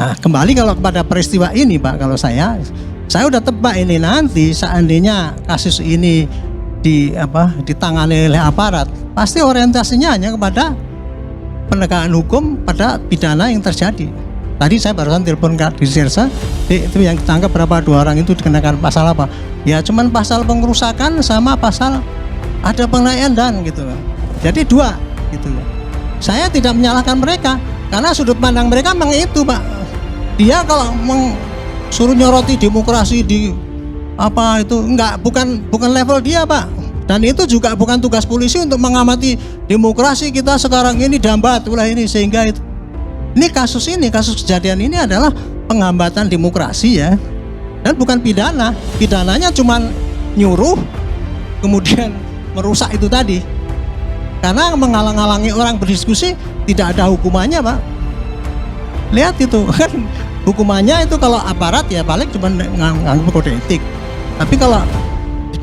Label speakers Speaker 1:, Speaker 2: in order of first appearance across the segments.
Speaker 1: Nah, kembali kalau kepada peristiwa ini Pak, kalau saya udah tebak ini nanti seandainya kasus ini ditangani oleh aparat, pasti orientasinya hanya kepada penegakan hukum pada pidana yang terjadi. Tadi saya barusan telepon ke Dirserse, itu yang ditangkap berapa, 2 orang itu dikenakan pasal apa? Ya cuman pasal pengerusakan sama pasal ada penganiayaan dan gitu. Jadi 2 gitu. Saya tidak menyalahkan mereka karena sudut pandang mereka memang itu Pak. Dia kalau suruh nyoroti demokrasi di apa itu bukan level dia Pak. Dan itu juga bukan tugas polisi untuk mengamati demokrasi kita sekarang ini dambat ulah ini, sehingga itu kasus kejadian ini adalah penghambatan demokrasi ya, dan bukan pidana. Pidananya cuma nyuruh kemudian merusak itu tadi, karena menghalang-halangi orang berdiskusi tidak ada hukumannya Pak. Lihat itu kan hukumannya itu kalau aparat ya paling cuma nganggap kode etik, tapi kalau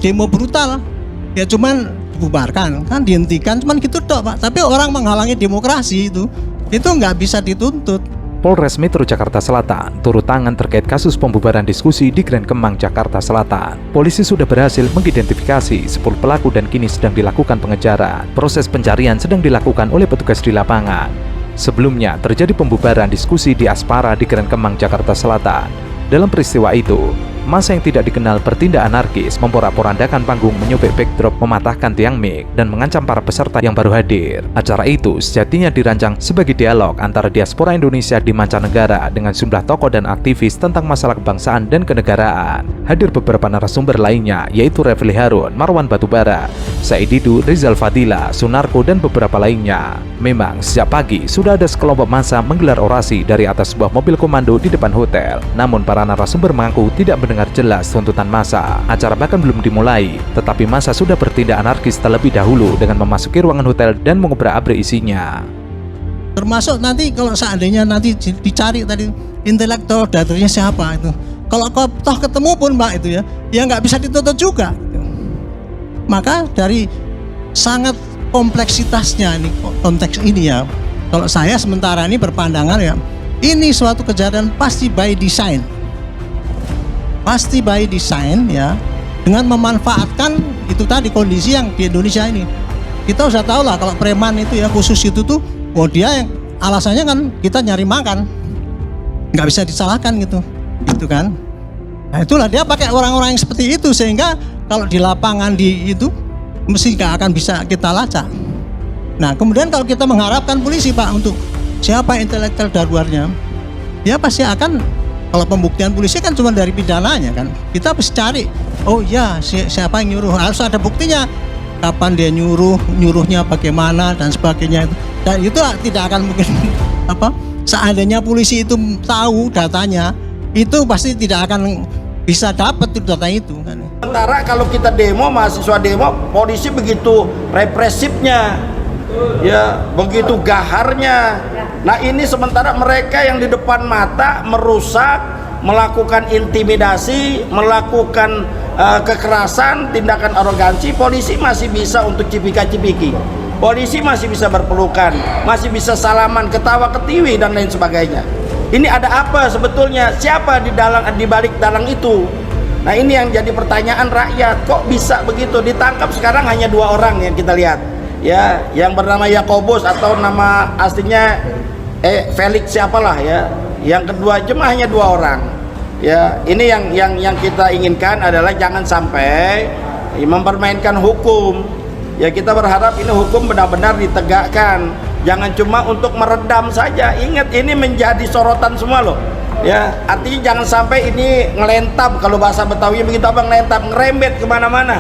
Speaker 1: demo brutal ya cuman dibubarkan, kan dihentikan, cuman gitu dok Pak. Tapi orang menghalangi demokrasi itu nggak bisa dituntut.
Speaker 2: Polres Metro Jakarta Selatan turut tangan terkait kasus pembubaran diskusi di Grand Kemang, Jakarta Selatan. Polisi sudah berhasil mengidentifikasi 10 pelaku dan kini sedang dilakukan pengejaran. Proses pencarian sedang dilakukan oleh petugas di lapangan. Sebelumnya terjadi pembubaran diskusi di Aspara di Grand Kemang, Jakarta Selatan. Dalam peristiwa itu, massa yang tidak dikenal bertindak anarkis, memporak-porandakan panggung, menyobek backdrop, mematahkan tiang mic, dan mengancam para peserta yang baru hadir. Acara itu sejatinya dirancang sebagai dialog antara diaspora Indonesia di mancanegara dengan sejumlah tokoh dan aktivis tentang masalah kebangsaan dan kenegaraan. Hadir beberapa narasumber lainnya, yaitu Refli Harun, Marwan Batubara, Said Didu, Rizal Fadila, Sunarko, dan beberapa lainnya. Memang sejak pagi sudah ada sekelompok massa menggelar orasi dari atas sebuah mobil komando di depan hotel. Namun para narasumber mengaku tidak mendengar jelas tuntutan massa. Acara bahkan belum dimulai, tetapi massa sudah bertindak anarkis terlebih dahulu dengan memasuki ruangan hotel dan mengobrak-abrik isinya.
Speaker 1: Termasuk nanti kalau seandainya nanti dicari tadi intelektual daternya siapa itu. Kalau toh ketemu pun Mbak itu ya nggak bisa dituntut juga. Maka dari sangat kompleksitasnya ini konteks ini ya, kalau saya sementara ini berpandangan ya, ini suatu kejadian pasti by design. Pasti by design ya, dengan memanfaatkan itu tadi kondisi yang di Indonesia ini. Kita sudah tahu lah kalau preman itu ya khusus itu tuh, dia yang alasannya kan kita nyari makan, nggak bisa disalahkan gitu kan. Nah itulah dia pakai orang-orang yang seperti itu, sehingga kalau di lapangan di itu mesti nggak akan bisa kita lacak. Nah kemudian kalau kita mengharapkan polisi Pak untuk siapa intelektual daruarnya, dia pasti akan, kalau pembuktian polisi kan cuma dari pidananya kan, kita harus cari, oh ya siapa yang nyuruh, harus ada buktinya, kapan dia nyuruhnya bagaimana dan sebagainya itu. Dan itu tidak akan mungkin seandainya polisi itu tahu datanya, itu pasti tidak akan bisa dapat itu data itu kan.
Speaker 3: Sementara kalau kita demo, mahasiswa demo, polisi begitu represifnya, ya begitu gaharnya. Nah ini sementara mereka yang di depan mata merusak, melakukan intimidasi, melakukan kekerasan, tindakan arogansi, polisi masih bisa untuk cipika-cipiki. Polisi masih bisa berpelukan, masih bisa salaman, ketawa ketiwi dan lain sebagainya. Ini ada apa sebetulnya? Siapa di balik dalang itu? Nah ini yang jadi pertanyaan rakyat, kok bisa begitu? Ditangkap sekarang hanya 2 orang yang kita lihat, ya, yang bernama Yakobus atau nama aslinya Felix siapalah ya. Yang kedua cuma hanya 2 orang. Ya, ini yang kita inginkan adalah jangan sampai mempermainkan hukum. Ya kita berharap ini hukum benar-benar ditegakkan. Jangan cuma untuk meredam saja. Ingat ini menjadi sorotan semua loh. Ya, artinya jangan sampai ini ngelentap, kalau bahasa Betawi begitu ngelentap, ngerembet kemana-mana.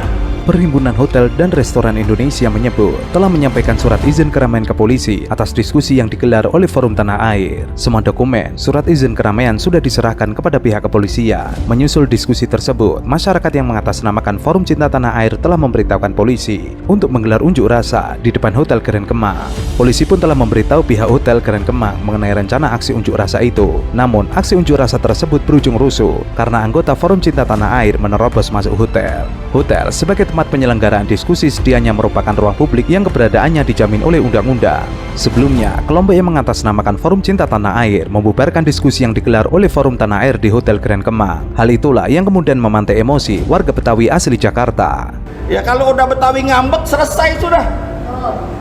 Speaker 2: Perhimpunan Hotel dan Restoran Indonesia menyebut telah menyampaikan surat izin keramaian ke polisi atas diskusi yang digelar oleh Forum Tanah Air. Semua dokumen surat izin keramaian sudah diserahkan kepada pihak kepolisian. Menyusul diskusi tersebut, masyarakat yang mengatasnamakan Forum Cinta Tanah Air telah memberitahukan polisi untuk menggelar unjuk rasa di depan Hotel Grand Kemang. Polisi pun telah memberitahu pihak Hotel Grand Kemang mengenai rencana aksi unjuk rasa itu. Namun, aksi unjuk rasa tersebut berujung rusuh karena anggota Forum Cinta Tanah Air menerobos masuk hotel. Hotel sebagai tempat Format penyelenggaraan diskusi sedianya merupakan ruang publik yang keberadaannya dijamin oleh undang-undang. Sebelumnya, kelompok yang mengatasnamakan Forum Cinta Tanah Air membubarkan diskusi yang digelar oleh Forum Tanah Air di Hotel Grand Kemang. Hal itulah yang kemudian memantik emosi warga Betawi asli Jakarta.
Speaker 3: Ya kalau udah Betawi ngambek selesai sudah.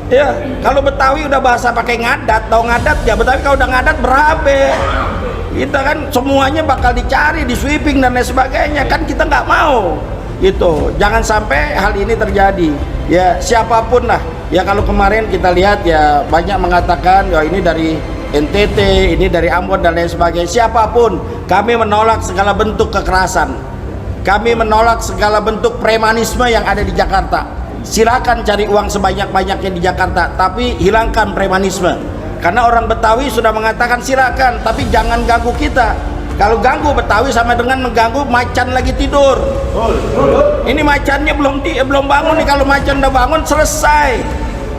Speaker 3: Ya, kalau Betawi udah bahasa pakai ngadat, tahu ngadat ya, Betawi kalau udah ngadat berabe. Kita kan semuanya bakal dicari, di sweeping dan lain sebagainya, kan kita nggak mau. Gitu. Jangan sampai hal ini terjadi. Ya, siapapun lah. Ya kalau kemarin kita lihat ya banyak mengatakan ya ini dari NTT, ini dari Ambon dan lain sebagainya. Siapapun, kami menolak segala bentuk kekerasan. Kami menolak segala bentuk premanisme yang ada di Jakarta. Silakan cari uang sebanyak-banyaknya di Jakarta, tapi hilangkan premanisme. Karena orang Betawi sudah mengatakan silakan, tapi jangan ganggu kita. Kalau ganggu Betawi sama dengan mengganggu macan lagi tidur. Ini macannya belum bangun nih. Kalau macan udah bangun selesai.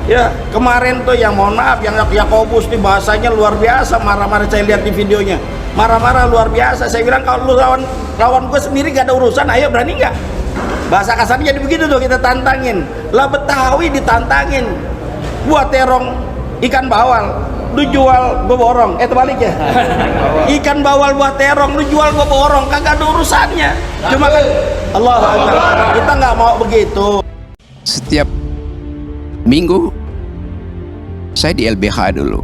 Speaker 3: Ya kemarin tuh yang mohon maaf yang Yakobus nih bahasanya luar biasa, marah-marah, saya lihat di videonya. Marah-marah luar biasa. Saya bilang kalau lu lawan gue sendiri gak ada urusan, ayo berani nggak? Bahasa kasarnya jadi begitu tuh, kita tantangin. Lah Betawi ditantangin. Buat terong ikan bawal, lu jual gue borong. Terbalik ya. Ikan bawal buat terong, lu jual gue borong, kagak ada urusannya. Cuma kan Allah Akbar, kita nggak mau begitu.
Speaker 4: Setiap minggu saya di LBH dulu,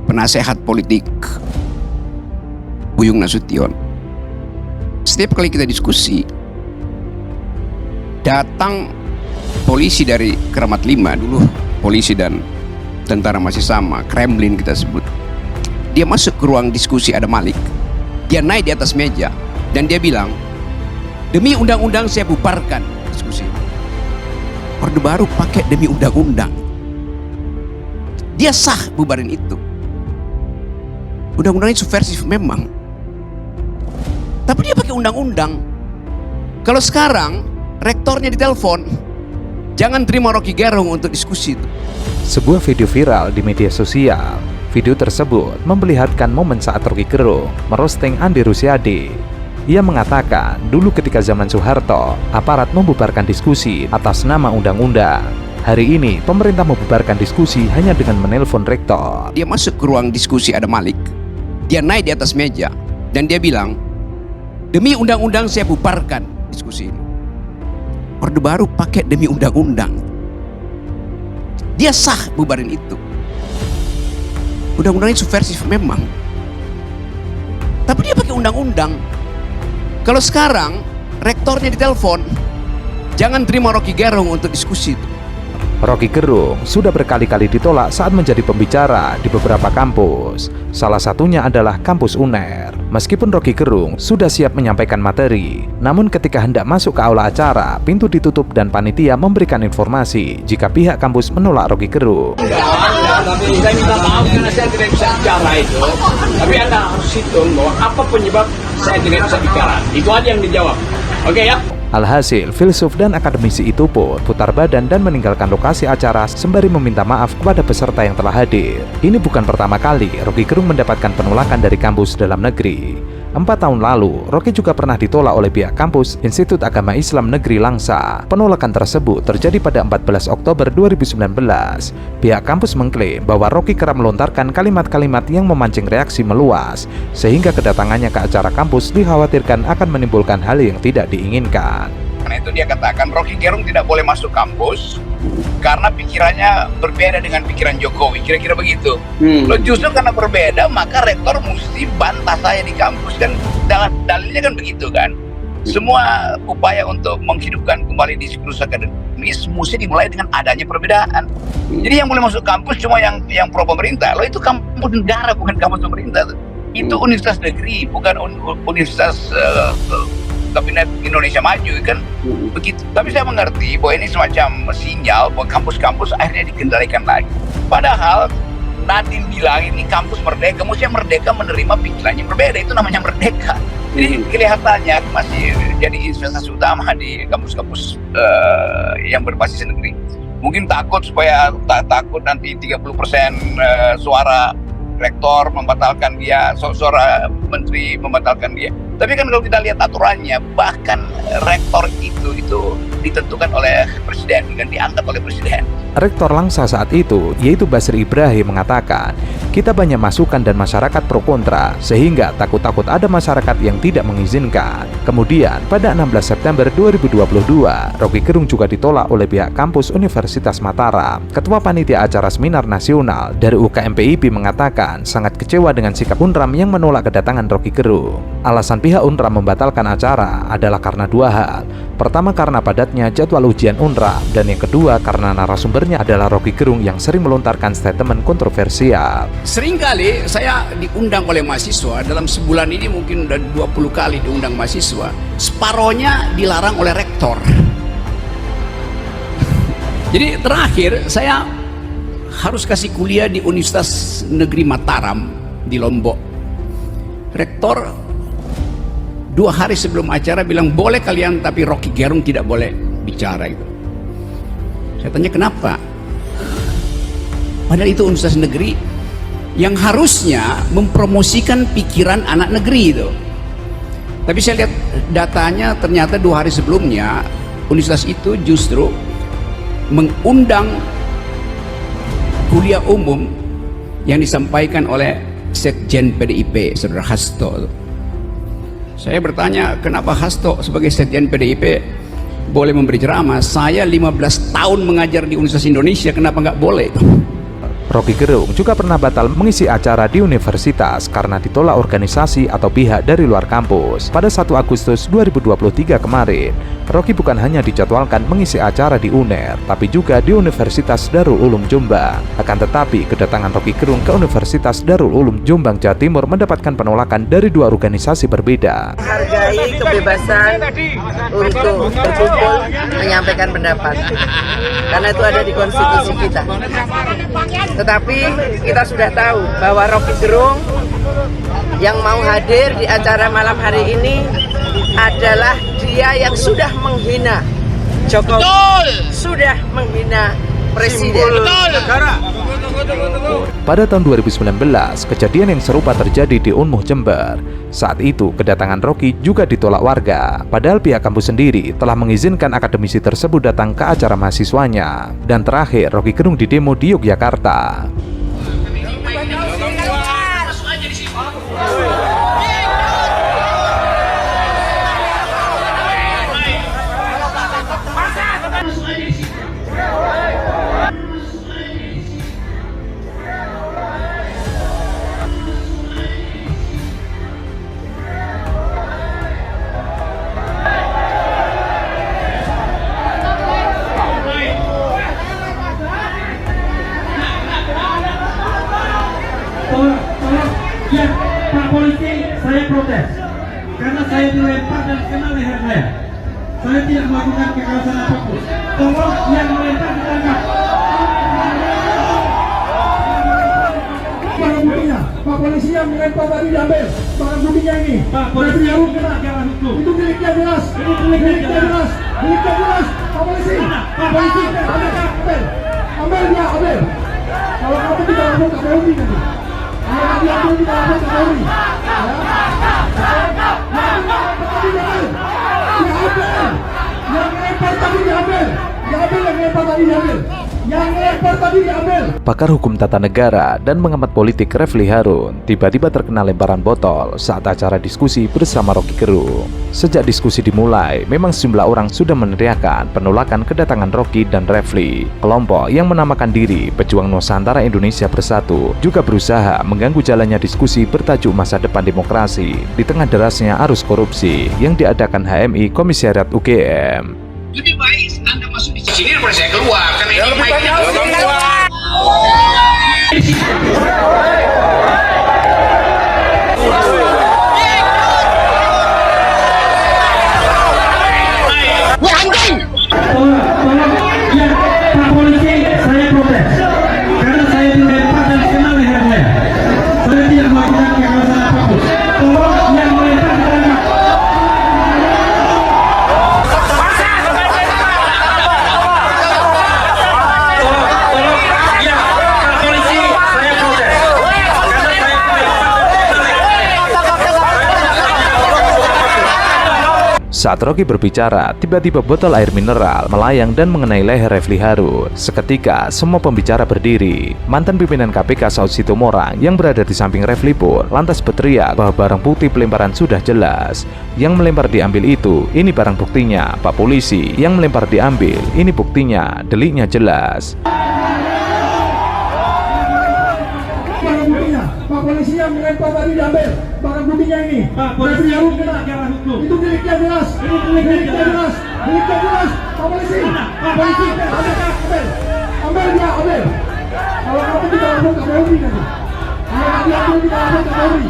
Speaker 4: penasehat politik Buyung Nasution. Setiap kali kita diskusi, datang polisi dari Kramat 5 dulu, polisi dan tentara masih sama, Kremlin kita sebut. Dia masuk ke ruang diskusi, ada Malik. Dia naik di atas meja dan dia bilang, demi undang-undang saya bubarkan diskusi. Orde Baru pakai demi undang-undang. Dia sah bubarin itu. Undang-undangnya subversif memang. Tapi dia pakai undang-undang. Kalau sekarang rektornya ditelepon, jangan terima Rocky Gerung untuk diskusi itu.
Speaker 2: Sebuah video viral di media sosial. Video tersebut memperlihatkan momen saat Rocky Gerung merosting Andi Rusyadi. Ia mengatakan, dulu ketika zaman Soeharto, aparat membubarkan diskusi atas nama undang-undang. Hari ini, pemerintah membubarkan diskusi hanya dengan menelpon rektor.
Speaker 4: Dia masuk ke ruang diskusi, ada Malik. Dia naik di atas meja dan dia bilang, demi undang-undang saya bubarkan diskusi ini. Orde Baru pakai demi undang-undang. Dia sah bubarin itu. Undang-undangnya subversif memang. Tapi dia pakai undang-undang. Kalau sekarang rektornya ditelepon, jangan terima Rocky Gerung untuk diskusi itu.
Speaker 2: Rocky Gerung sudah berkali-kali ditolak saat menjadi pembicara di beberapa kampus. Salah satunya adalah kampus UNER. Meskipun Rocky Gerung sudah siap menyampaikan materi, namun ketika hendak masuk ke aula acara, pintu ditutup dan panitia memberikan informasi jika pihak kampus menolak Rocky Gerung.
Speaker 5: Tapi saya minta maaf karena saya tidak bisa bicara itu. Tapi Anda harus hitung bahwa apa penyebab saya tidak bisa bicara. Itu aja yang dijawab. Oke ya?
Speaker 2: Alhasil, filsuf dan akademisi itu pun putar badan dan meninggalkan lokasi acara sembari meminta maaf kepada peserta yang telah hadir. Ini bukan pertama kali Rocky Gerung mendapatkan penolakan dari kampus dalam negeri. 4 tahun lalu, Rocky juga pernah ditolak oleh pihak kampus Institut Agama Islam Negeri Langsa. Penolakan tersebut terjadi pada 14 Oktober 2019. Pihak kampus mengklaim bahwa Rocky kerap melontarkan kalimat-kalimat yang memancing reaksi meluas, sehingga kedatangannya ke acara kampus dikhawatirkan akan menimbulkan hal yang tidak diinginkan.
Speaker 4: Karena itu dia katakan Rocky Gerung tidak boleh masuk kampus karena pikirannya berbeda dengan pikiran Jokowi, kira-kira begitu. Loh, justru karena berbeda maka rektor mesti bantah saya di kampus, kan dalilnya kan begitu kan. Semua upaya untuk menghidupkan kembali diskursus akademis mesti dimulai dengan adanya perbedaan. Jadi yang boleh masuk kampus cuma yang pro pemerintah. Loh, itu kampus negara bukan kampus pemerintah. Itu universitas negeri, bukan universitas Kabinet Indonesia Maju kan begitu. Tapi saya mengerti bahwa ini semacam sinyal bahwa kampus-kampus akhirnya dikendalikan lagi. Padahal Nadiem bilang ini kampus merdeka, maksudnya merdeka menerima pikirannya berbeda, itu namanya merdeka. Jadi kelihatannya masih jadi investasi utama di kampus-kampus yang berbasis negeri. Mungkin takut supaya takut nanti 30% suara rektor membatalkan dia, suara menteri membatalkan dia. Tapi kan kalau kita lihat aturannya, bahkan rektor itu ditentukan oleh presiden dan diangkat oleh presiden.
Speaker 2: Rektor Langsa saat itu, yaitu Basri Ibrahim, mengatakan, kita banyak masukan dan masyarakat pro kontra, sehingga takut-takut ada masyarakat yang tidak mengizinkan. Kemudian, pada 16 September 2022, Rocky Gerung juga ditolak oleh pihak kampus Universitas Mataram. Ketua Panitia Acara Seminar Nasional dari UKMPIP mengatakan sangat kecewa dengan sikap UNRAM yang menolak kedatangan Rocky Gerung. Alasan pihak UNRAM membatalkan acara adalah karena dua hal. Pertama, karena padatnya jadwal ujian UNRAM, dan yang kedua karena narasumbernya adalah Rocky Gerung yang sering melontarkan statement kontroversial.
Speaker 5: Seringkali saya diundang oleh mahasiswa, dalam sebulan ini mungkin udah 20 kali diundang mahasiswa, separohnya dilarang oleh rektor. Jadi terakhir saya harus kasih kuliah di Universitas Negeri Mataram di Lombok. Rektor 2 hari sebelum acara bilang boleh kalian, tapi Rocky Gerung tidak boleh bicara gitu. Saya tanya kenapa? Padahal itu universitas negeri yang harusnya mempromosikan pikiran anak negeri itu. Tapi saya lihat datanya, ternyata 2 hari sebelumnya universitas itu justru mengundang kuliah umum yang disampaikan oleh Sekjen PDIP, Saudara Hasto. Saya bertanya, kenapa Hasto sebagai Sekjen PDIP boleh memberi ceramah? Saya 15 tahun mengajar di Universitas Indonesia, kenapa nggak boleh?
Speaker 2: Rocky Gerung juga pernah batal mengisi acara di universitas karena ditolak organisasi atau pihak dari luar kampus. Pada 1 Agustus 2023 kemarin, Rocky bukan hanya dijadwalkan mengisi acara di UNER, tapi juga di Universitas Darul Ulum Jombang. Akan tetapi, kedatangan Rocky Gerung ke Universitas Darul Ulum Jombang, Jawa Timur mendapatkan penolakan dari 2 organisasi berbeda.
Speaker 6: Menghargai kebebasan untuk berkumpul, menyampaikan pendapat, karena itu ada di konstitusi kita. Tetapi kita sudah tahu bahwa Rocky Gerung yang mau hadir di acara malam hari ini adalah dia yang sudah menghina Jokowi, sudah menghina Presiden.
Speaker 2: Pada tahun 2019, kejadian yang serupa terjadi di Unmuh Jember. Saat itu, kedatangan Rocky juga ditolak warga. Padahal pihak kampus sendiri telah mengizinkan akademisi tersebut datang ke acara mahasiswanya. Dan terakhir, Rocky Gerung didemo di Yogyakarta.
Speaker 7: Ya, Pak Polisi, saya protes karena saya dilempar dan kena leher saya. Saya tidak melakukan kekerasan apapun. Tolong yang melempar ditangkap. Barang buktinya, Pak Polisi yang melempar tadi diambil. Barang buktinya ini. Pak Polisi yang kena jalan hukum. Itu miliknya jelas. Ini miliknya jelas. Miliknya jelas. Pak Polisi. Pak Polisi, ambil dia, ambil. Kalau kamu tidak lapor ke Polri nanti. Yang diambil tidak lapor ke Polri.
Speaker 2: Pakar hukum tata negara dan pengamat politik Refli Harun tiba-tiba terkena lemparan botol saat acara diskusi bersama Rocky Gerung. Sejak diskusi dimulai, memang sejumlah orang sudah meneriakkan penolakan kedatangan Rocky dan Refli. Kelompok yang menamakan diri Pejuang Nusantara Indonesia Bersatu juga berusaha mengganggu jalannya diskusi bertajuk Masa Depan Demokrasi di tengah derasnya arus korupsi yang diadakan HMI Komisariat UGM.
Speaker 4: Lebih baik Anda masuk di sini daripada saya keluar, karena ini mic-nya
Speaker 7: Pak Polisi, saya protes karena saya dilempar dan kena leher saya. Saya tidak melakukan kekerasan apapun. Tolong yang melempar ditangkap. Polisi, saya protes
Speaker 2: Saat Rocky berbicara, tiba-tiba botol air mineral melayang dan mengenai leher Refli Harun. Seketika, semua pembicara berdiri. Mantan pimpinan KPK Saud Sitomorang yang berada di samping Refli pun lantas berteriak bahwa barang bukti pelemparan sudah jelas. Yang melempar diambil itu, ini barang buktinya, Pak Polisi. Yang melempar diambil, ini buktinya, deliknya jelas.
Speaker 7: Barang buktinya, Pak Polisi yang melempar tadi diambil. Barang buktinya ini, Refli Harun kena. Itu miliknya jelas. Miliknya jelas. Miliknya jelas. Pak Polisi. Pak Polisi. Ambil dia, ambil. Kalau kamu tidak ambil, kamu ambil nanti. Kalau dia ambil, tidak ambil, kamu ambil.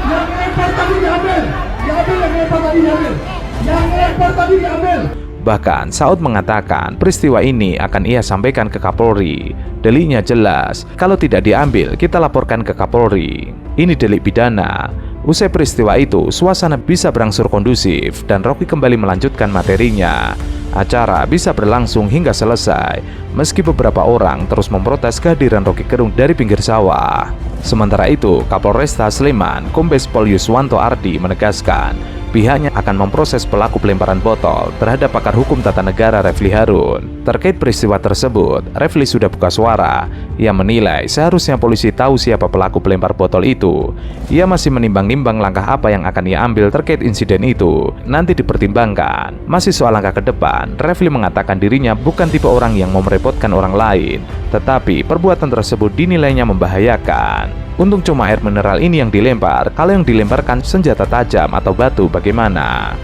Speaker 7: Yang melempar tadi diambil. Diambil yang melempar tadi diambil. Yang melempar tadi diambil.
Speaker 2: Bahkan Saud mengatakan peristiwa ini akan ia sampaikan ke Kapolri. Deliknya jelas, kalau tidak diambil kita laporkan ke Kapolri. Ini delik pidana. Usai peristiwa itu, suasana bisa berangsur kondusif dan Rocky kembali melanjutkan materinya. Acara bisa berlangsung hingga selesai, meski beberapa orang terus memprotes kehadiran Rocky Gerung dari pinggir sawah. Sementara itu, Kapolresta Sleman, Kombes Pol Yuswanto Ardi menegaskan pihaknya akan memproses pelaku pelemparan botol terhadap pakar hukum tata negara Refli Harun. Terkait peristiwa tersebut, Refli sudah buka suara. Ia menilai seharusnya polisi tahu siapa pelaku pelempar botol itu. Ia masih menimbang-nimbang langkah apa yang akan ia ambil terkait insiden itu. Nanti dipertimbangkan. Masih soal langkah ke depan, Refli mengatakan dirinya bukan tipe orang yang mau merepotkan orang lain, tetapi perbuatan tersebut dinilainya membahayakan. Untung cuma air mineral ini yang dilempar. Kalau yang dilemparkan senjata tajam atau batu bagaimana?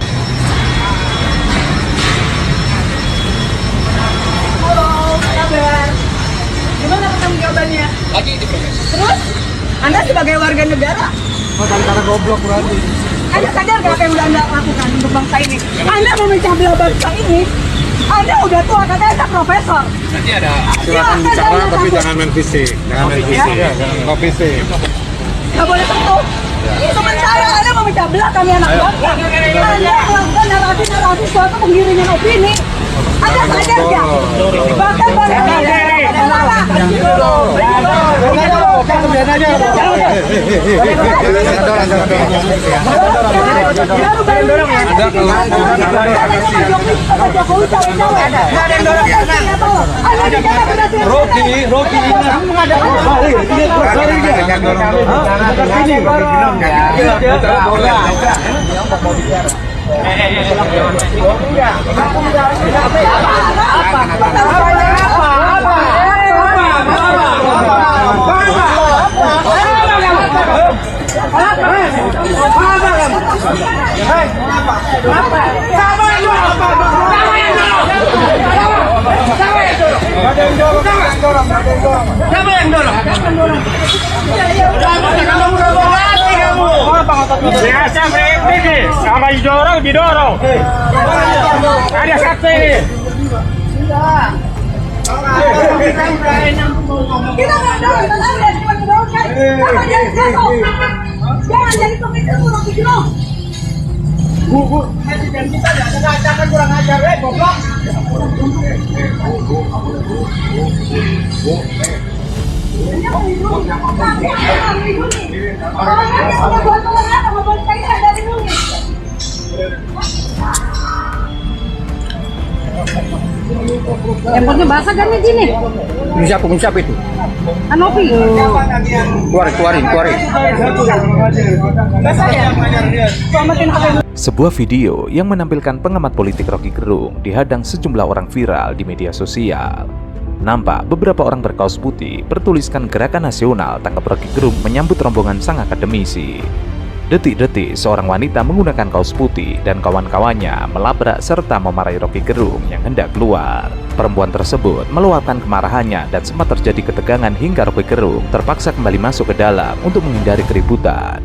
Speaker 8: Halo, apa kabar? Gimana pertanggungjawabannya? Lagi diproses. Terus? Anda sebagai warga negara?
Speaker 7: Karena goblok berarti.
Speaker 8: Anda sadar gak apa yang udah Anda lakukan untuk bangsa ini? Anda memecah belah bangsa ini. Anda udah tua, katanya Anda profesor.
Speaker 4: Nanti ada
Speaker 8: Silakan bicara, tapi
Speaker 9: jangan main fisik. Jangan main fisik. Nggak fisik.
Speaker 8: Gak boleh sentuh. Ini teman saya, Anda memecah belah kami anak bangsa. Anda melakukan narasi-narasi suatu penggiringan opini. Anda sadar gak? Bahkan bangsa ini ada salah.
Speaker 7: Rocky mengadakan balik.
Speaker 8: Siapa yang dorong?
Speaker 9: Biasa begini, sama didorong. Ada saksi ini.
Speaker 8: Kita nggak dorong, Anda cuma mendorongkan. Apa jadi jatuh? Jangan jadi pemimpin buruk itu.
Speaker 7: Dan kita jangan kurang ajar, goblok.
Speaker 8: Handphonenya basah kan di sini?
Speaker 5: Siapa itu?
Speaker 8: Anopi.
Speaker 5: Keluarin.
Speaker 8: Basah ya? Selamatin HP.
Speaker 2: Sebuah video yang menampilkan pengamat politik Rocky Gerung dihadang sejumlah orang viral di media sosial. Nampak beberapa orang berkaos putih bertuliskan Gerakan Nasional Tangkap Rocky Gerung menyambut rombongan sang akademisi. Detik-detik seorang wanita menggunakan kaos putih dan kawan-kawannya melabrak serta memarahi Rocky Gerung yang hendak keluar. Perempuan tersebut meluapkan kemarahannya dan sempat terjadi ketegangan hingga Rocky Gerung terpaksa kembali masuk ke dalam untuk menghindari keributan.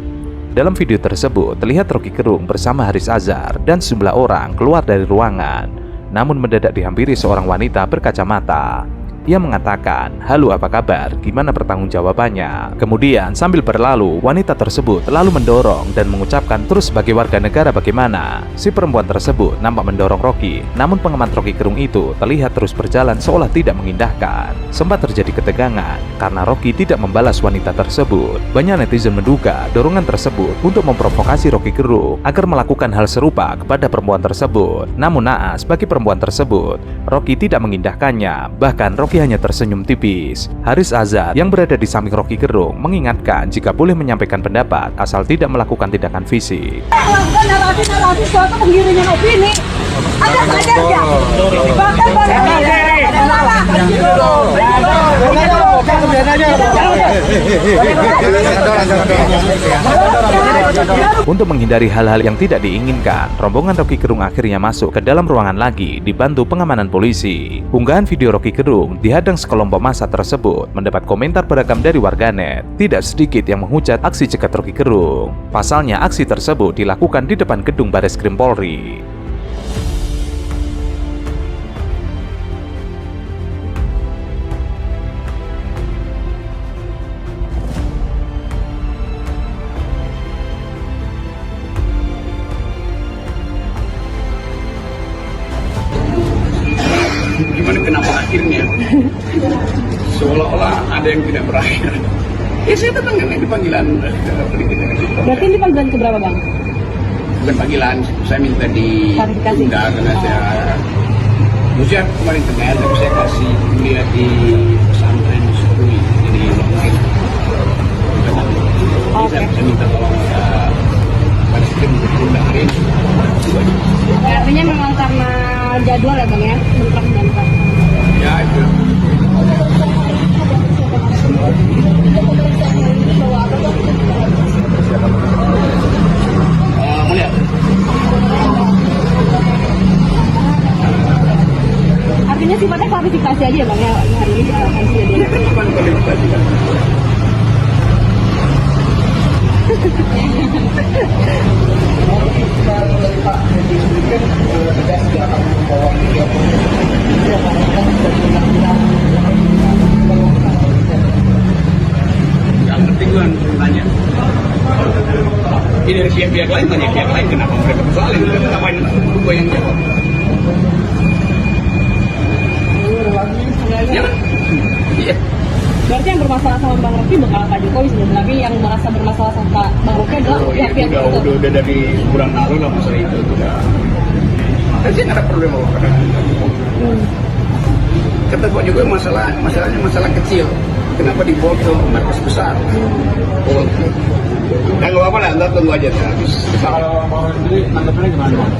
Speaker 2: Dalam video tersebut terlihat Rocky Gerung bersama Haris Azhar dan sejumlah orang keluar dari ruangan, namun mendadak dihampiri seorang wanita berkacamata. Ia mengatakan, "Halo, apa kabar? Gimana pertanggungjawabannya?" Kemudian sambil berlalu, wanita tersebut lalu mendorong dan mengucapkan, "Terus sebagai warga negara bagaimana?" Si perempuan tersebut nampak mendorong Rocky, namun pengamat Rocky Gerung itu terlihat terus berjalan seolah tidak mengindahkan. Sempat terjadi ketegangan karena Rocky tidak membalas wanita tersebut. Banyak netizen menduga dorongan tersebut untuk memprovokasi Rocky Gerung agar melakukan hal serupa kepada perempuan tersebut. Namun naas bagi perempuan tersebut, Rocky tidak mengindahkannya, bahkan Rocky hanya tersenyum tipis. Haris Azhar yang berada di samping Rocky Gerung mengingatkan jika boleh menyampaikan pendapat asal tidak melakukan tindakan fisik.
Speaker 8: Melakukan narasi-narasi suatu penggiringan opini. Anda sadar nggak? Bahkan
Speaker 2: Untuk menghindari hal-hal yang tidak diinginkan, rombongan Rocky Gerung akhirnya masuk ke dalam ruangan lagi dibantu pengamanan polisi. Unggahan video Rocky Gerung dihadang sekelompok massa tersebut mendapat komentar beragam dari warganet. Tidak sedikit yang menghujat aksi cegat Rocky Gerung. Pasalnya aksi tersebut dilakukan di depan gedung Bareskrim Polri.
Speaker 5: Gimana kenapa akhirnya seolah-olah ada yang tidak berakhir. Ya saya datang di panggilan.
Speaker 8: berarti ini panggilan keberapa, Bang?
Speaker 5: Bukan panggilan, saya minta ditunda karena saya usia kemarin kenal, tapi saya kasih kuliah di pesantren Suri, jadi mungkin saya minta tolong Bareskrim untuk tunda hari ini.
Speaker 8: Artinya memang karena jadwal ya, Bang, ya? Bentrok.
Speaker 5: Ya itu. Melihat.
Speaker 8: Artinya sifatnya klarifikasi aja, Bang, ya? Hari ini kita akan
Speaker 5: Yang penting kan tanya. Ini dari pihak lain tanya pihak lain kenapa mereka bersoalin, ngapain gue yang jawab? Ya, iya.
Speaker 8: Berarti yang bermasalah sama Bang Rocky bukan Pak Jokowi sebenarnya, tapi yang merasa bermasalah sama Pak Bang Rocky adalah pihak-pihak itu.
Speaker 5: Udah dari bulan lalu lah masalah itu udah. Dan sih nggak ada problem apa kata Pak Jokowi masalahnya masalah kecil. Kenapa dibawa ke markas besar? Oh, nggak apa-apa lah, ntar tunggu aja habis.
Speaker 9: Kalau Bang sendiri nanggapinnya gimana, Bang?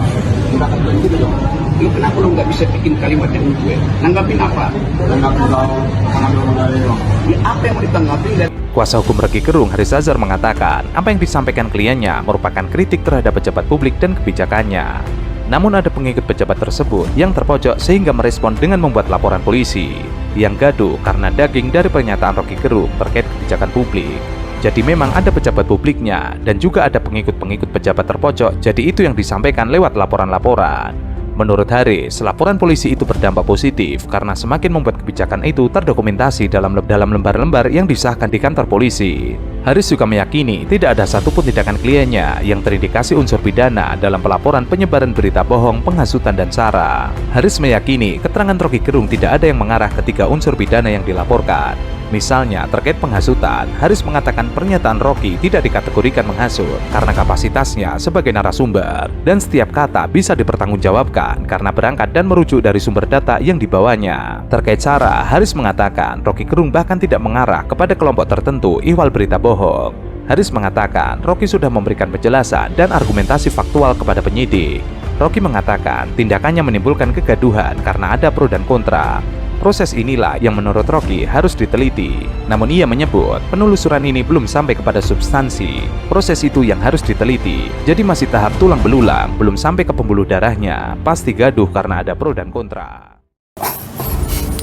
Speaker 9: Kita akan begitu dong.
Speaker 5: Lu kenapa lu nggak bisa bikin kalimat yang gue? Nanggapin apa?
Speaker 9: Nanggapin kalau mengambil modalnya, Bang.
Speaker 5: Ya, apa yang mau ditanggapin?
Speaker 2: Kuasa hukum Rocky Gerung, Haris Azhar, mengatakan apa yang disampaikan kliennya merupakan kritik terhadap pejabat publik dan kebijakannya. Namun ada pengikut pejabat tersebut yang terpojok sehingga merespon dengan membuat laporan polisi yang gaduh karena daging dari pernyataan Rocky Gerung terkait kebijakan publik. Jadi memang ada pejabat publiknya dan juga ada pengikut-pengikut pejabat terpojok, jadi itu yang disampaikan lewat laporan-laporan. Menurut Haris, laporan polisi itu berdampak positif karena semakin membuat kebijakan itu terdokumentasi dalam lembar-lembar yang disahkan di kantor polisi. Haris juga meyakini tidak ada satupun tindakan kliennya yang terindikasi unsur pidana dalam pelaporan penyebaran berita bohong, penghasutan, dan sara. Haris meyakini keterangan Rocky Gerung tidak ada yang mengarah ke 3 unsur pidana yang dilaporkan. Misalnya terkait penghasutan, Haris mengatakan pernyataan Rocky tidak dikategorikan menghasut karena kapasitasnya sebagai narasumber dan setiap kata bisa dipertanggungjawabkan karena berangkat dan merujuk dari sumber data yang dibawanya. Terkait sara, Haris mengatakan Rocky Gerung bahkan tidak mengarah kepada kelompok tertentu ihwal berita bohong. Haris mengatakan Rocky sudah memberikan penjelasan dan argumentasi faktual kepada penyidik. Rocky mengatakan tindakannya menimbulkan kegaduhan karena ada pro dan kontra. Proses inilah yang menurut Rocky harus diteliti. Namun ia menyebut penelusuran ini belum sampai kepada substansi. Proses itu yang harus diteliti. Jadi masih tahap tulang belulang, belum sampai ke pembuluh darahnya. Pasti gaduh karena ada pro dan kontra.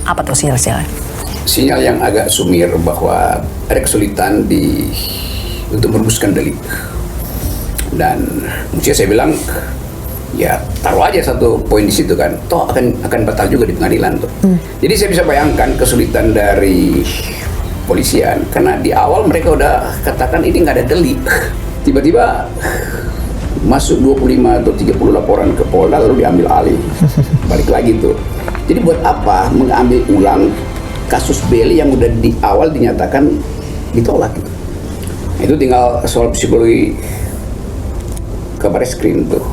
Speaker 6: Apa tuh sinyal-sinyal?
Speaker 5: Sinyal yang agak sumir bahwa ada kesulitan untuk merumuskan delik. Dan mesti saya bilang ya taruh aja satu poin di situ kan, toh akan batal juga di pengadilan tuh. Jadi saya bisa bayangkan kesulitan dari polisian, karena di awal mereka udah katakan ini nggak ada delik, tiba-tiba masuk 25 atau 30 laporan ke Polda lalu diambil alih, balik lagi tuh. Jadi buat apa mengambil ulang kasus Beli yang udah di awal dinyatakan ditolak gitu. Nah, itu tinggal soal psikologi Kabareskrim tuh.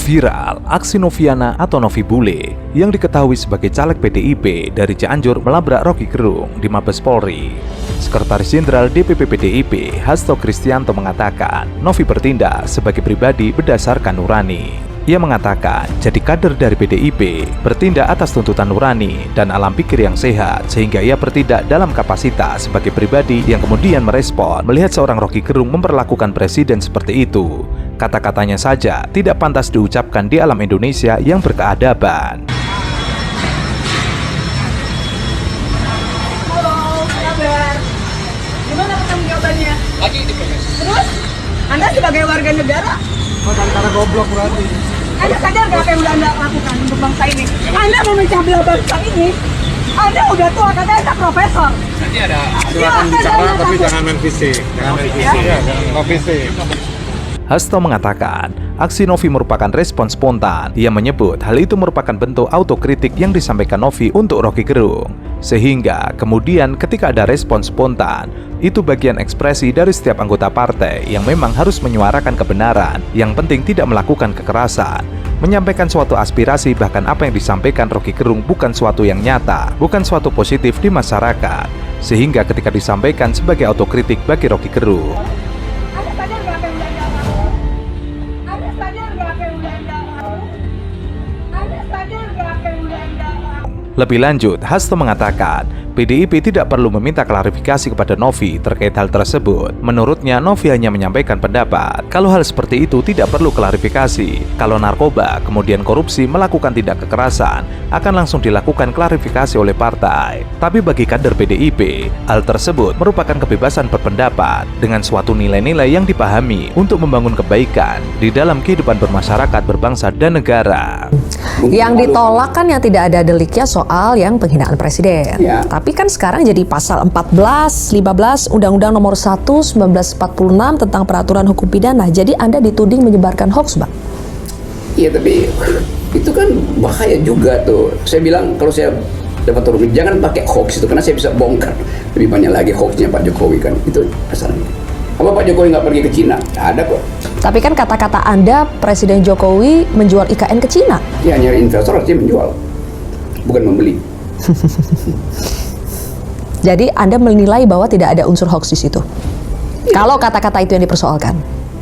Speaker 2: Viral, aksi Noviana atau Novi Bule yang diketahui sebagai caleg PDIP dari Cianjur melabrak Rocky Gerung di Mabes Polri. Sekretaris Jenderal DPP PDIP, Hasto Kristianto mengatakan, Novi bertindak sebagai pribadi berdasarkan nurani. Ia mengatakan, jadi kader dari PDIP, bertindak atas tuntutan nurani dan alam pikir yang sehat, sehingga ia bertindak dalam kapasitas sebagai pribadi yang kemudian merespon melihat seorang Rocky Gerung memperlakukan presiden seperti itu. Kata-katanya saja tidak pantas diucapkan di alam Indonesia yang berkeadaban.
Speaker 8: Halo, kabar? Gimana pertanggungjawabannya?
Speaker 9: Lagi diproses.
Speaker 8: Terus, Anda sebagai warga negara,
Speaker 9: Antara goblok berarti.
Speaker 8: Anda sadar nggak apa yang udah Anda lakukan untuk bangsa ini? Anda memecah belah bangsa ini. Anda udah tua, katanya Anda profesor.
Speaker 9: Nanti ada
Speaker 8: Silakan bicara, tapi jangan
Speaker 9: main fisik. Jangan main fisik. Ya, jangan fisik.
Speaker 2: Hasto mengatakan, aksi Novi merupakan respon spontan. Ia menyebut hal itu merupakan bentuk autokritik yang disampaikan Novi untuk Rocky Gerung. Sehingga kemudian ketika ada respon spontan, itu bagian ekspresi dari setiap anggota partai yang memang harus menyuarakan kebenaran, yang penting tidak melakukan kekerasan. Menyampaikan suatu aspirasi, bahkan apa yang disampaikan Rocky Gerung bukan suatu yang nyata, bukan suatu positif di masyarakat. Sehingga ketika disampaikan sebagai autokritik bagi Rocky Gerung.
Speaker 8: Anda sadar nggak apa yang udah Anda lakukan? Anda sadar nggak apa yang udah Anda lakukan? Anda sadar nggak apa yang udah Anda lakukan?
Speaker 2: Lebih lanjut, Hasto mengatakan, PDIP tidak perlu meminta klarifikasi kepada Novi terkait hal tersebut. Menurutnya, Novi hanya menyampaikan pendapat. Kalau hal seperti itu tidak perlu klarifikasi. Kalau narkoba, kemudian korupsi, melakukan tindak kekerasan, akan langsung dilakukan klarifikasi oleh partai. Tapi bagi kader PDIP, hal tersebut merupakan kebebasan berpendapat dengan suatu nilai-nilai yang dipahami untuk membangun kebaikan di dalam kehidupan bermasyarakat, berbangsa, dan negara.
Speaker 10: Yang ditolak kan yang tidak ada deliknya soal yang penghinaan presiden.
Speaker 5: Ya.
Speaker 10: Tapi kan sekarang jadi pasal 14, 15 Undang-Undang Nomor 1 1946 tentang peraturan hukum pidana. Jadi Anda dituding menyebarkan hoax, Bang.
Speaker 5: Iya, tapi itu kan bahaya juga tuh. Saya bilang kalau saya dapat turun, jangan pakai hoax itu, karena saya bisa bongkar lebih banyak lagi hoaxnya Pak Jokowi kan. Itu masalahnya. Apa Pak Jokowi nggak pergi ke Cina? Ada kok.
Speaker 10: Tapi kan kata-kata Anda, Presiden Jokowi menjual IKN ke Cina.
Speaker 5: Ya, nyari investor artinya menjual, bukan membeli.
Speaker 10: Jadi Anda menilai bahwa tidak ada unsur hoax di situ. Kalau kata-kata itu yang dipersoalkan.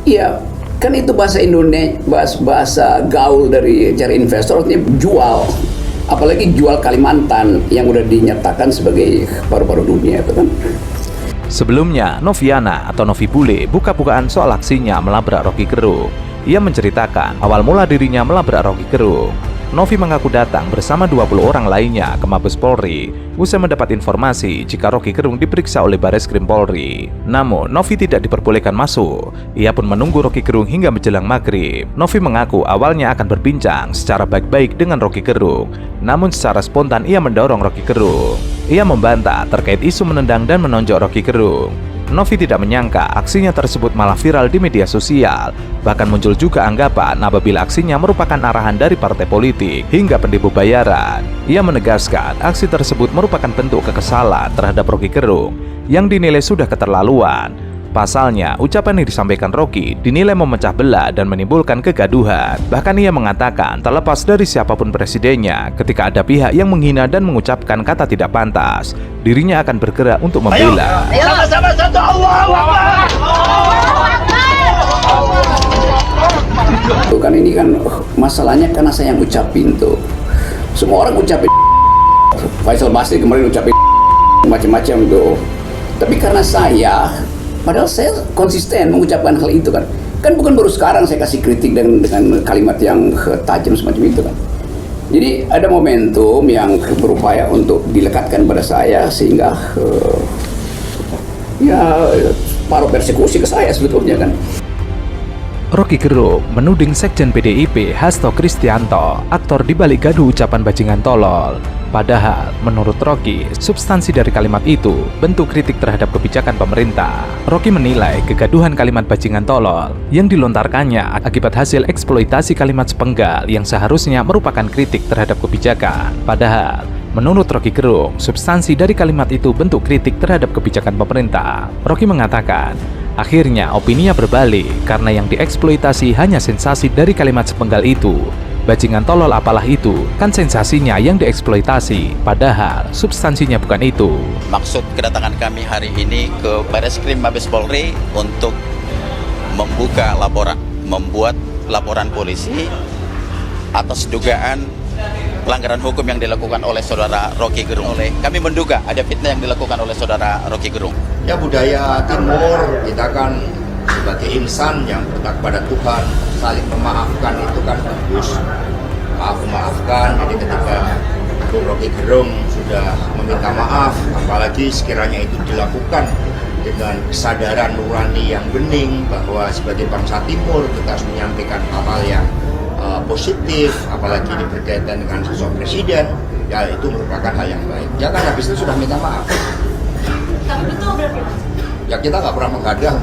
Speaker 5: Iya, kan itu bahasa Indonesia, bahasa gaul dari cari investor artinya jual. Apalagi jual Kalimantan yang udah dinyatakan sebagai paru-paru dunia itu kan.
Speaker 2: Sebelumnya, Noviana atau Novi Bule buka-bukaan soal aksinya melabrak Rocky Gerung. Ia menceritakan awal mula dirinya melabrak Rocky Gerung. Novi mengaku datang bersama 20 orang lainnya ke Mabes Polri usai mendapat informasi jika Rocky Gerung diperiksa oleh Bareskrim Polri. Namun, Novi tidak diperbolehkan masuk. Ia pun menunggu Rocky Gerung hingga menjelang maghrib. Novi mengaku awalnya akan berbincang secara baik-baik dengan Rocky Gerung. Namun secara spontan ia mendorong Rocky Gerung. Ia membantah terkait isu menendang dan menonjok Rocky Gerung. Novi tidak menyangka aksinya tersebut malah viral di media sosial. Bahkan muncul juga anggapan apabila aksinya merupakan arahan dari partai politik hingga pendibu bayaran. Ia menegaskan aksi tersebut merupakan bentuk kekesalan terhadap Rocky Gerung yang dinilai sudah keterlaluan. Pasalnya, ucapan yang disampaikan Rocky dinilai memecah belah dan menimbulkan kegaduhan. Bahkan ia mengatakan terlepas dari siapapun presidennya, ketika ada pihak yang menghina dan mengucapkan kata tidak pantas, dirinya akan bergerak untuk membela.
Speaker 3: Sama-sama satu Allahu Akbar.
Speaker 5: Tuh kan ini kan masalahnya karena saya yang ucapin tuh. Semua orang ucapin. Faisal Basri kemarin ucapin macam-macam tuh. Tapi karena saya, padahal saya konsisten mengucapkan hal itu kan. Kan bukan baru sekarang saya kasih kritik dengan kalimat yang tajam semacam itu kan. Jadi ada momentum yang berupaya untuk dilekatkan pada saya sehingga ya paruh persekusi ke saya sebetulnya kan.
Speaker 2: Rocky Gerung menuding Sekjen PDIP Hasto Kristianto aktor dibalik gaduh ucapan bajingan tolol. Padahal, menurut Rocky, substansi dari kalimat itu bentuk kritik terhadap kebijakan pemerintah. Rocky menilai kegaduhan kalimat bajingan tolol yang dilontarkannya akibat hasil eksploitasi kalimat sepenggal yang seharusnya merupakan kritik terhadap kebijakan. Padahal, menurut Rocky Gerung, substansi dari kalimat itu bentuk kritik terhadap kebijakan pemerintah. Rocky mengatakan, akhirnya opininya berbalik karena yang dieksploitasi hanya sensasi dari kalimat sepenggal itu. Bajingan tolol apalah itu, kan sensasinya yang dieksploitasi, padahal substansinya bukan itu.
Speaker 11: Maksud kedatangan kami hari ini ke Bareskrim Mabes Polri untuk membuat laporan polisi atas dugaan pelanggaran hukum yang dilakukan oleh saudara Rocky Gerung. Kami menduga ada fitnah yang dilakukan oleh saudara Rocky Gerung.
Speaker 3: Ya, budaya timur kita kan sebagai insan yang bertakwa pada Tuhan, saling memaafkan itu kan bagus. Maafkan. Jadi ketika Bung Rocky Gerung sudah meminta maaf, apalagi sekiranya itu dilakukan dengan kesadaran nurani yang bening bahwa sebagai bangsa timur kita harus menyampaikan hal-hal yang positif, apalagi ini berkaitan dengan sosok presiden, ya itu merupakan hal yang baik. Ya kan habis itu sudah minta maaf. Ya kita nggak pernah menghadang.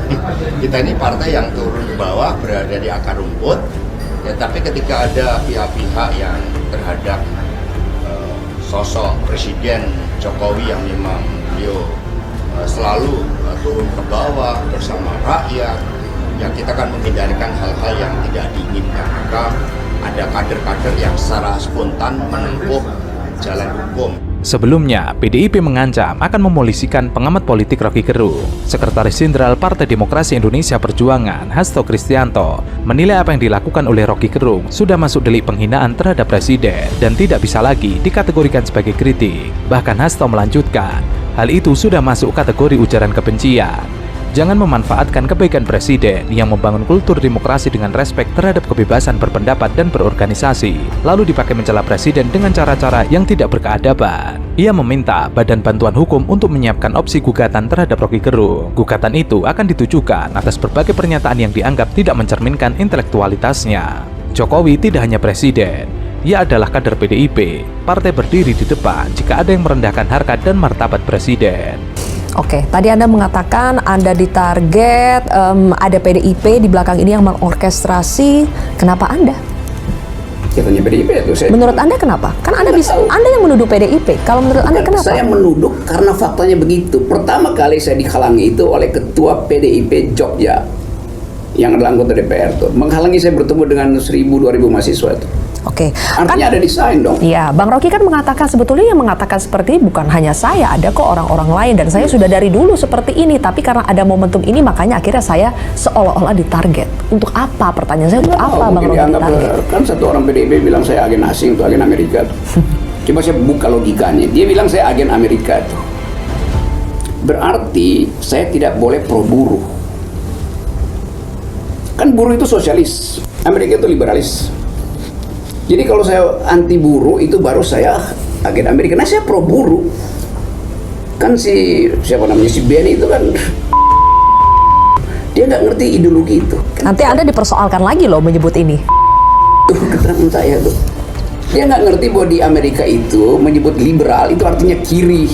Speaker 3: Kita ini partai yang turun ke bawah, berada di akar rumput. Ya, tapi ketika ada pihak-pihak yang terhadap sosok Presiden Jokowi yang memang beliau selalu turun ke bawah bersama rakyat, ya kita kan menghindarkan hal-hal yang tidak diinginkan. Maka ada kader-kader yang secara spontan menempuh jalan hukum.
Speaker 2: Sebelumnya, PDIP mengancam akan memolisikan pengamat politik Rocky Gerung. Sekretaris Jenderal Partai Demokrasi Indonesia Perjuangan, Hasto Kristianto, menilai apa yang dilakukan oleh Rocky Gerung sudah masuk delik penghinaan terhadap presiden dan tidak bisa lagi dikategorikan sebagai kritik. Bahkan Hasto melanjutkan, hal itu sudah masuk kategori ujaran kebencian. Jangan memanfaatkan kebaikan presiden yang membangun kultur demokrasi dengan respek terhadap kebebasan berpendapat dan berorganisasi, lalu dipakai mencela presiden dengan cara-cara yang tidak berkeadaban. Ia meminta Badan Bantuan Hukum untuk menyiapkan opsi gugatan terhadap Rocky Gerung. Gugatan itu akan ditujukan atas berbagai pernyataan yang dianggap tidak mencerminkan intelektualitasnya. Jokowi tidak hanya presiden, ia adalah kader PDIP. Partai berdiri di depan jika ada yang merendahkan harkat dan martabat presiden.
Speaker 10: Oke, tadi Anda mengatakan Anda ditarget, ada PDIP di belakang ini yang mengorkestrasi. Kenapa Anda?
Speaker 5: Katanya PDIP itu saya.
Speaker 10: Menurut Anda kenapa? Kan Anda Anda yang menuduh PDIP. Kalau menurut Anda kenapa?
Speaker 5: Saya menuduh karena faktanya begitu. Pertama kali saya dihalangi itu oleh Ketua PDIP Jogja yang adalah anggota DPR tuh. Menghalangi saya bertemu dengan 1.000-2.000 mahasiswa itu.
Speaker 10: Oke.
Speaker 5: Artinya ada desain dong.
Speaker 10: Iya, Bang Rocky kan mengatakan sebetulnya yang mengatakan seperti ini bukan hanya saya, ada kok orang-orang lain dan saya sudah dari dulu seperti ini, tapi karena ada momentum ini makanya akhirnya saya seolah-olah ditarget. Untuk apa? Pertanyaan saya untuk apa Bang Rocky ditarget?
Speaker 5: Kan satu orang PDIP bilang saya agen asing, itu agen Amerika tuh. Coba saya buka logikanya. Dia bilang saya agen Amerika tuh. Berarti saya tidak boleh pro buruh. Kan buruh itu sosialis, Amerika itu liberalis. Jadi kalau saya anti buruh itu baru saya agen Amerika. Nah saya pro buruh. Kan si Benny itu kan dia nggak ngerti ideologi itu.
Speaker 10: Nanti Anda dipersoalkan lagi loh menyebut ini.
Speaker 5: Tuh keterangan saya tuh. Dia nggak ngerti bahwa di Amerika itu menyebut liberal itu artinya kiri.